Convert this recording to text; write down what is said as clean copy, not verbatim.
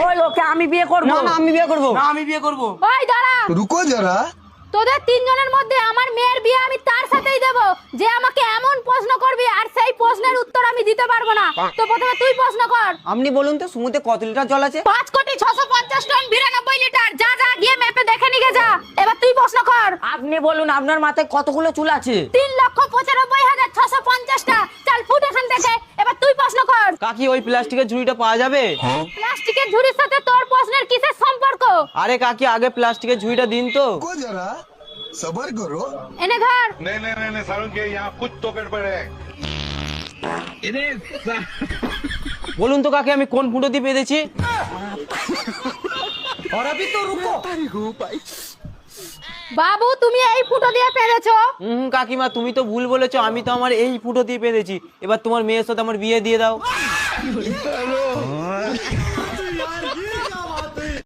ওই ওকে আমি বিয়ে করব। না না আমি বিয়ে করব। না আমি বিয়ে করব। ওই দাঁড়া, रुको जरा। তোদের তিনজনের মধ্যে আমার মেয়ের বিয়ে আমি তার সাথেই দেব যে আমাকে এমন প্রশ্ন করবি আর সেই প্রশ্নের উত্তর আমি দিতে পারবো না। তো প্রথমে তুই প্রশ্ন কর। আপনি বলুন তো সমুদ্রে কত লিটার জল আছে? 5,650 টন 92 লিটার। যা যা গিয়ে ম্যাপে দেখে নিয়ে যা। এবার তুই প্রশ্ন কর। আপনি বলুন আপনার মাথায় কতগুলো চুল আছে? 3,95,650টা। চল ফুট এখান থেকে। এবার তুই প্রশ্ন কর। কাকি ওই প্লাস্টিকের ঝুড়িটা পাওয়া যাবে? প্লাস্টিকের ঝুড়ির সাথে তোর প্রশ্নের কিসের সম্পর্ক? আরে কাকি আগে প্লাস্টিকের ঝুড়িটা দিন তো। रुको जरा, सबर करो। এনে ধর। नहीं नहीं नहीं नहीं सारुण के यहाँ कुछ तो गड़बड़ है। বলুন তো কাকি আমি কোন ফুটো দিয়ে বেঁধেছি? और अभी तो रुको। বাবু তুমি এই ফুটো দিয়ে পেরেছো। কাকিমা তুমি তো ভুল বলেছো, আমি তো আমার এই ফুটো দিয়ে বেঁধেছি। এবার তোমার মেয়ের সাথে আমার বিয়ে দিয়ে দাও।